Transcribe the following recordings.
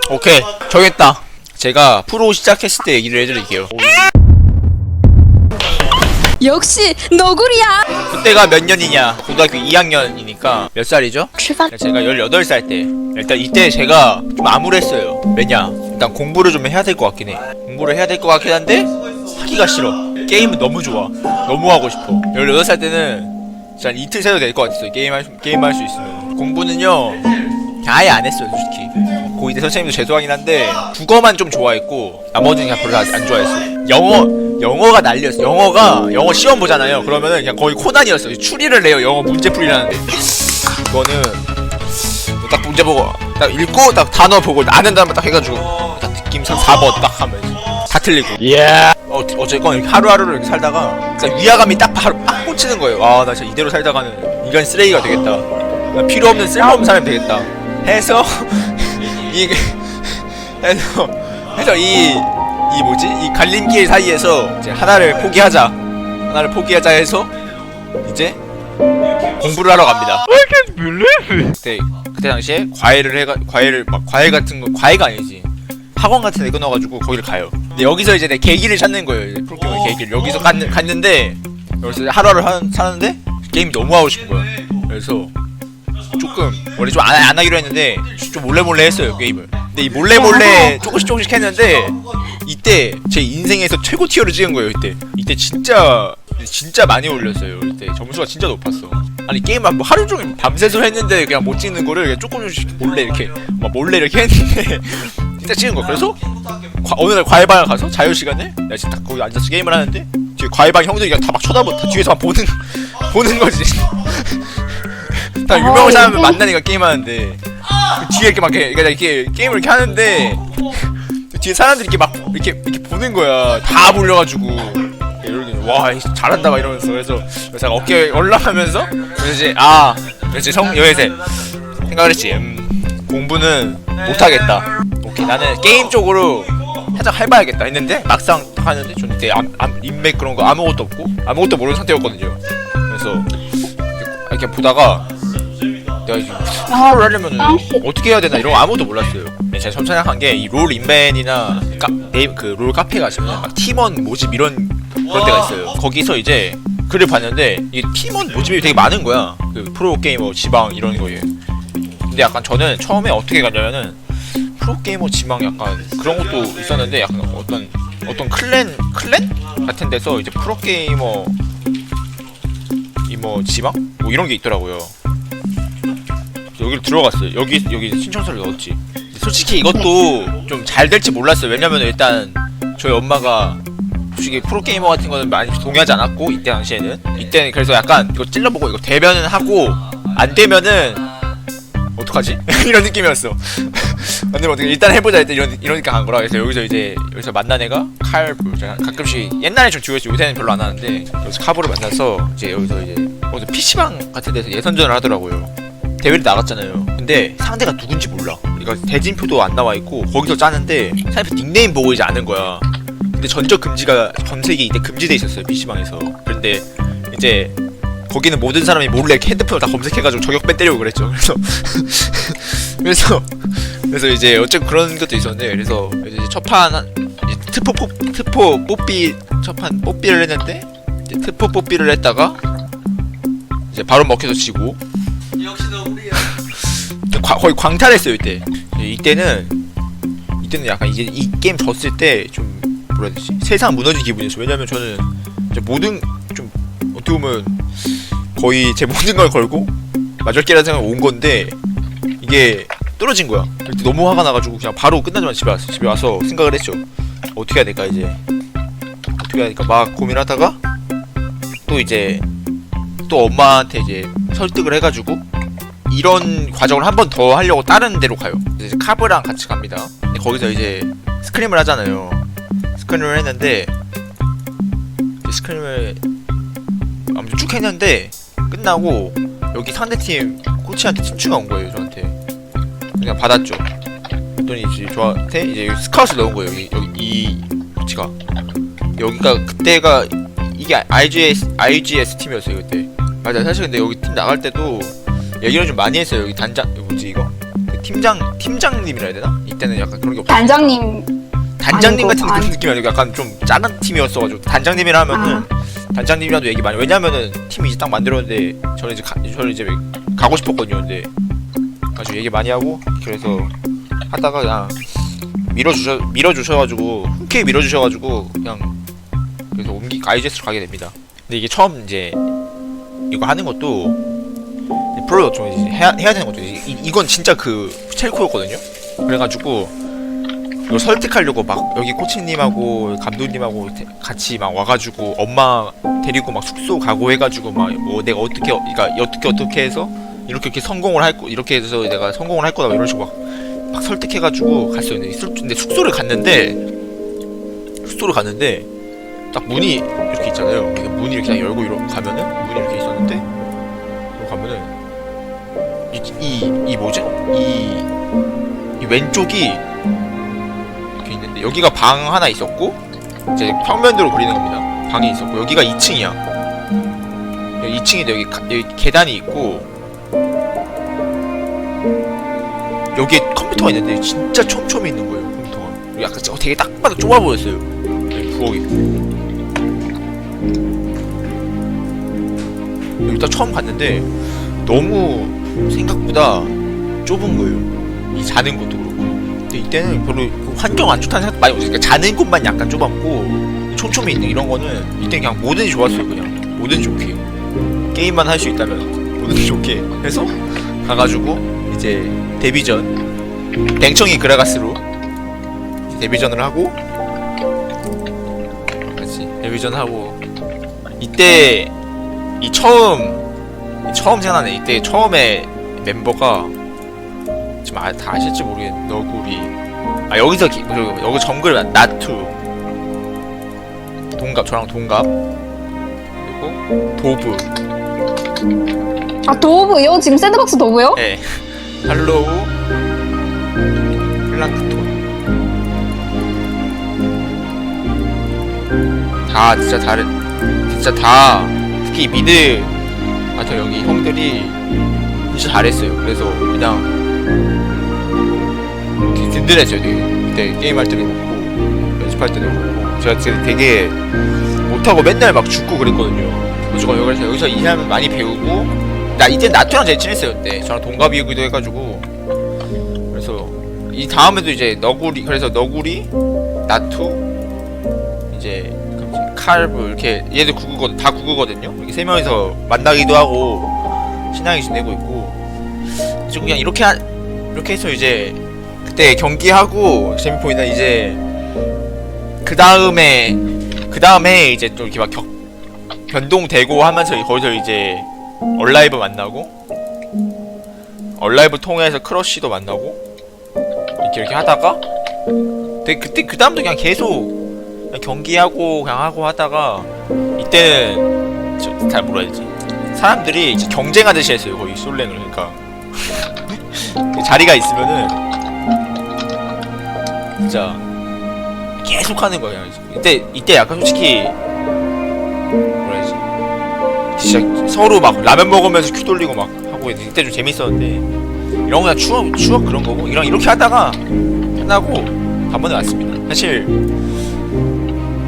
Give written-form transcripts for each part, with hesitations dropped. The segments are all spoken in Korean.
오케이 정했다. 제가 프로 시작했을 때 얘기를 해드릴게요. 역시 너구리야. 그때가 몇 년이냐? 고등학교 2학년이니까 몇 살이죠? 제가 18살 때. 일단 이때 제가 좀 암울했어요. 왜냐? 일단 공부를 좀 해야 될 것 같긴 해. 공부를 해야 될 것 같긴 한데 하기가 싫어. 게임은 너무 좋아. 너무 하고 싶어. 18살 때는 진짜 이틀 새도 될 것 같았어요. 게임할 수 있으면. 공부는요 아예 안 했어요 솔직히. 고2 때 선생님도 죄송하긴 한데 국어만 좀 좋아했고 나머지는 그냥 별로 안 좋아했어요. 영어가 난리였어. 영어 시험 보잖아요. 그러면은 그냥 거의 코난이었어요. 추리를 내요. 영어 문제풀이라는데 이거는 딱 문제 보고 딱 읽고 딱 단어 보고 아는 단어 딱 해가지고 딱 느낌상 4번 딱 하면 다 틀리고. 어쨌건 이렇게 하루하루를 이렇게 살다가 진짜 위화감이 딱 바로 딱 꽂히는 거예요. 아 나 진짜 이대로 살다가는 인간 쓰레기가 되겠다. 나 필요 없는 쓸모없는 사람이 되겠다. 해서 이게 해서 이 뭐지? 이 갈림길 사이에서 이제 하나를 포기하자 해서 이제 공부를 하러 갑니다. 그때 당시에 과외가 아니지. 학원 같은 데 끊어가지고 거기를 가요. 근데 여기서 이제 내 계기를 찾는 거예요. 프로게이머 계기를. 여기서 갔는데 여기서 하루하루 사는데 게임이 너무 하고 싶은 거야. 그래서 조금 원래 좀 안 하기로 했는데 좀 몰래 했어요 게임을. 근데 이 몰래 조금씩 했는데 이때 제 인생에서 최고 티어를 찍은 거예요. 이때 진짜 많이 올렸어요. 이때 점수가 진짜 높았어. 아니 게임 뭐 하루 종일 밤새서 했는데 그냥 못 찍는 거를 그냥 조금씩 몰래 이렇게 했는데 진짜 찍은 거. 그래서 어느 날 과외방을 가서 자유 시간에 내가 진짜 딱 거기 앉아서 게임을 하는데 뒤에 과외방 형들이 그냥 다 막 쳐다보, 다 뒤에서 막 보는 거지. 다 유명한 사람을 만나니까 게임하는데 뒤에 이렇게 막 이렇게 게임을 이렇게 하는데 뒤에 사람들이 이렇게 보는 거야. 다 몰려가지고 이렇게 와 잘한다 막 이러면서. 그래서 제가 어깨에 올라가면서 그래서 이제 여기서 생각을 했지. 공부는 못하겠다. 오케이 나는 게임 쪽으로 살짝 해봐야겠다 했는데 막상 딱 하는데 저는 이때 인맥 그런 거 아무것도 없고 아무것도 모르는 상태였거든요. 그래서 이렇게 보다가 내가 이제 프로를 하려면 어떻게 해야 되나 이런 거 아무것도 몰랐어요. 제가 처음 생각한 게 이 롤 인벤이나 그 롤 카페 가시면 막 팀원 모집 그런 데가 있어요. 거기서 이제 글을 봤는데 이 팀원 모집이 되게 많은 거야. 그 프로게이머 지방 이런 거에. 근데 약간 저는 처음에 어떻게 갔냐면은 프로게이머 지방 약간 그런 것도 있었는데 약간 어떤 클랜 같은 데서 이제 프로게이머 지방 뭐 이런 게 있더라고요. 여기로 들어갔어요. 여기 신청서를 넣었지. 솔직히 이것도 좀 잘 될지 몰랐어요. 왜냐면 일단 저희 엄마가 솔직히 프로게이머 같은 거는 많이 동의하지 않았고 이때는 그래서 약간 이거 찔러보고 이거 되면은 하고 안 되면은 어떡하지? 이런 느낌이었어. 안 되면 어떻게 일단 해보자 이러니까 간 거라. 그래서 여기서 만난 애가 칼부. 가끔씩 옛날에 좀 듀오했지. 요새는 별로 안 하는데 여기서 카부를 만나서 여기서 PC방 같은 데서 예선전을 하더라고요. 대회를 나갔잖아요. 근데 상대가 누군지 몰라. 그러니까 대진표도 안 나와 있고 거기서 짜는데 상대편 닉네임 보고 이제 아는 거야. 근데 전적 금지가 전 세계 이때 금지돼 있었어요 PC방에서. 그런데 이제 거기는 모든 사람이 몰래 핸드폰을 다 검색해가지고 저격배 때리고 그랬죠. 그래서 이제 어쨌든 그런 것도 있었는데 그래서 이제 첫판 트포 뽀삐를 했는데 이제 트포 뽀삐를 했다가 이제 바로 먹혀서 지고. 역시 너구리야. 거의 광탈했어요 이때는 약간 이제 이 게임 졌을 때 좀 뭐라 해야 되지? 세상 무너진 기분이었어요. 왜냐면 저는 이제 모든 좀 어떻게 보면 거의 제 모든 걸 걸고 마절기라는 생각을 온 건데 이게 떨어진 거야. 그때 너무 화가 나가지고 그냥 바로 끝나자마자 집에 와서 생각을 했죠. 어떻게 해야 될까 이제. 어떻게 해야 될까 막 고민하다가 또 엄마한테 이제 설득을 해가지고 이런 과정을 한 번 더 하려고 다른 데로 가요. 이제 카브랑 같이 갑니다. 근데 거기서 이제 스크림을 하잖아요. 스크림을 했는데 스크림을 아무튼 쭉 했는데 끝나고 여기 상대팀 코치한테 친추가 온 거예요. 저한테 그냥 받았죠. 그랬더니 이제 저한테 이제 스카웃을 넣은 거예요. 여기 이 코치가. 여기가 그때가 이게 IGS 팀이었어요 그때. 맞아. 사실 근데 여기 팀 나갈 때도 얘기를 좀 많이 했어요. 여기 단장 뭐지 이거? 그 팀장님이라 해야 되나? 이때는 약간 그런 게 없어. 단장님 단장님 아니고, 같은 그런 느낌이 아니고 약간 좀 작은 팀이었어가지고 단장님이라 하면은 단장님이라도 얘기 많이, 왜냐면은 팀이 이제 딱 만들었는데 저는 이제 가고 싶었거든요. 근데 아주 얘기 많이 하고 그래서 하다가 그냥 밀어주셔가지고 흔쾌히 밀어주셔가지고 그냥 그래서 아이제스로 가게 됩니다. 근데 이게 처음 이제 이거 하는 것도 프로 좀 이제 해야 되는 것도 이건 진짜 그 첼코였거든요. 그래가지고 이걸 설득하려고 막 여기 코치님하고 감독님하고 같이 막 와가지고 엄마 데리고 막 숙소 가고 해가지고 막 뭐 내가 어떻게 해서 이렇게 성공을 할 거, 이렇게 해서 내가 성공을 할 거다 막 이런 식으로 막 설득해가지고 갔어요. 근데 숙소를 갔는데 딱 문이 이렇게 있잖아요. 문이 이렇게 열고 이렇게 가면은 문이 이렇게 있었는데 이렇게 가면은 이 뭐지? 이 왼쪽이 이렇게 있는데 여기가 방 하나 있었고 이제 평면도로 그리는 겁니다. 방이 있었고 여기가 2층이야. 2층인데 여기 계단이 있고 여기에 컴퓨터가 있는데 진짜 촘촘히 있는 거예요. 컴퓨터가 약간 되게 딱 봐도 좁아 보였어요. 부엌이 여기 딱 처음 갔는데 너무 생각보다 좁은 거예요. 이 자는 것도 그렇고. 근데 이때는 별로 환경 안 좋다는 생각 많이 없어요. 그러니까 자는 곳만 약간 좁았고 촘촘히 있는 이런 거는 이때 그냥 뭐든지 좋았어요. 그냥 뭐든지 좋게 게임만 할 수 있다면 뭐든지 좋게 해서 가가지고 이제 데뷔전 댕청이 그라가스로 데뷔전을 하고 같이 데뷔전 하고 이때 처음 생각나네. 이때 처음에 멤버가 지금 다 아실지 모르겠는데 너구리 여기서 여기 정글 나투 저랑 동갑 그리고 도브 도브요? 지금 샌드박스 도브요? 네 할로우 플랑크톤 다 진짜 다 특히 미드 같은 여기 형들이 진짜 잘했어요. 그래서 그냥 든든했어요. 그때 게임할 때도 그렇고 연습할 때도 그렇고 제가 되게 못하고 맨날 막 죽고 그랬거든요. 그래서 여기서 일하면 많이 배우고 이때 나투랑 제일 친했어요. 그때 저랑 동갑이기도 해가지고 그래서 이 다음에도 이제 너구리 나투 이제 칼브 이렇게 얘들 다 구구거든요. 이렇게 세 명이서 만나기도 하고 친하게 지내고 있고 지금 그냥 이렇게 해서 이제 그때 경기하고 재미포인트 이제 그 다음에 이제 또 이렇게 막 변동되고 하면서 거기서 이제 얼라이브 만나고 얼라이브 통해서 크러쉬도 만나고 이렇게 하다가 그때 그 다음도 그냥 계속 경기하고 그냥 하고 하다가 이때는 잘 뭐라 해야 되지? 사람들이 이제 경쟁하듯이 했어요. 거의 솔랭을. 그러니까 자리가 있으면은 진짜 계속 하는 거예요. 이때 약간 솔직히 뭐라 해야지? 진짜 서로 막 라면 먹으면서 큐 돌리고 막 하고 이때 좀 재밌었는데 이런 거 그냥 추억 그런 거고 이렇게 하다가 끝나고 단번에 왔습니다. 사실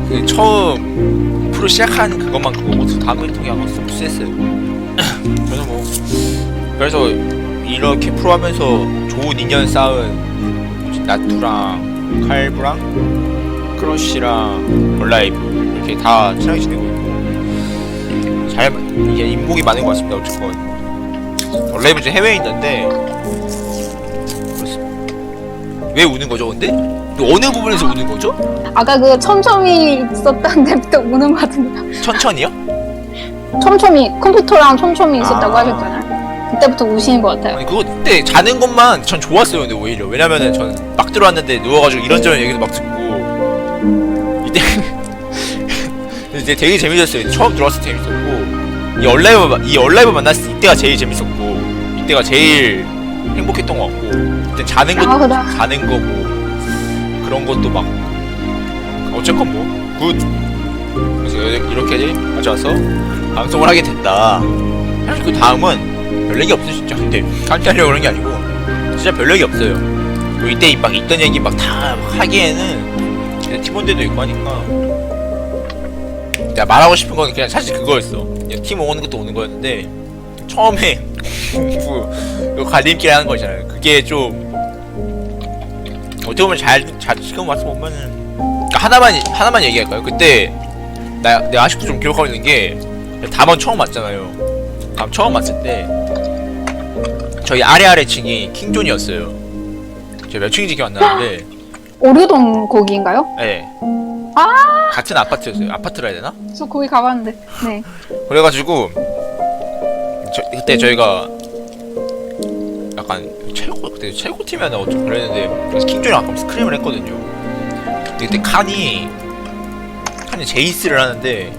그 처음 프로 시작한 그것만 그거고 다음에 통해 한번 흡수했어요. 그래서 이렇게 프로 하면서 좋은 인연 쌓은 나투랑 칼브랑 크러쉬랑 얼라이브 이렇게 다 친하게 지내고 있고 이게 인복이 많은 것 같습니다. 어쨌건 얼라이브 이제 해외에 있는데 왜 우는 거죠? 근데 어느 부분에서 우는 거죠? 아까 그 촘촘히 있었던 데부터 우는 것 같은데. 천천히요? 촘촘히 컴퓨터랑 촘촘히 있었다고 하셨잖아요. 그때부터 우시는 것 같아요. 아니 그때 자는 것만 전 좋았어요. 근데 오히려 왜냐면은 전 막 들어왔는데 누워가지고 이런저런 얘기도 막 듣고 이때 이제 되게 재밌었어요. 처음 들어왔을 때 재밌었고 이 얼라이브 만났을 때 이때가 제일 재밌었고 이때가 제일 행복했던 것 같고 이때 자는 거고 그런 것도 막 어쨌건 뭐 굿. 그래서 이렇게 가져와서 방송을 하게 된다. 사실 그 다음은 별 얘기 없으시죠. 근데 깜짝이야 그런 게 아니고 진짜 별 얘기 없어요. 뭐 이때 막 있던 얘기 막 다 하기에는 이제 팀원들도 있고 하니까 내가 말하고 싶은 건 그냥 사실 그거였어. 그냥 팀 오는 것도 오는 거였는데 처음에 그 갈림길 하는 거 있잖아요. 그게 좀 어떻게 보면 잘 지금 와서 보면은 그러니까 하나만 얘기할까요? 그때 내가 아직도 좀 기억하고 있는 게 담원 처음 왔잖아요. 처음 왔을 때 저희 아래 층이 킹존이었어요. 제가 몇 층인지 기억 안 나는데 오류동 거기인가요? 네. 아, 같은 아파트였어요. 아파트라 해야 되나? 저 거기 가봤는데. 네. 그래가지고 그때 저희가 약간 그때 최고팀이었나 어쩌고 그랬는데 그래서 킹존이랑 가끔 스크림을 했거든요. 근데 그때 칸이 제이스를 하는데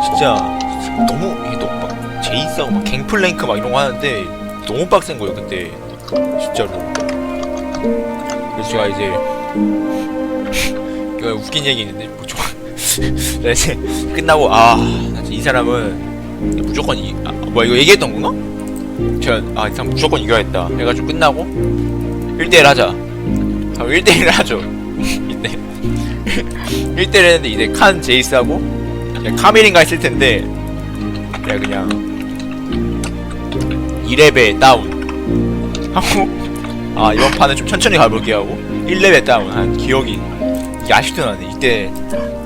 진짜 너무 막 제이스하고 막 갱플랭크 막 이런 거 하는데 너무 빡센 거예요 그때 진짜로. 그래서 제가 이제 이거 웃긴 얘기 있는데 뭐 내가 이제 끝나고 이 사람은 무조건 이거 얘기했던 건가? 제가 이 사람 무조건 이겨야겠다 해가지고 끝나고 1대1 하자 하고 1대1을 하죠. 이때 1대1 했는데 이제 칸 제이스하고 카밀인가 했을 텐데 내가 그냥 2레벨 다운 하고 이번 판은 좀 천천히 가볼게 하고 1레벨 다운 한 기억이 이게 아직도 나네. 이때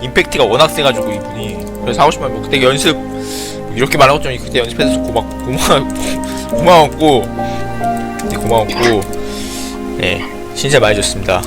임팩트가 워낙 세가지고 이분이. 그래서 하고 싶으면 그때 연습 이렇게 말하고 좀 그때 연습해서 고마웠고 네, 진짜 많이 줬습니다.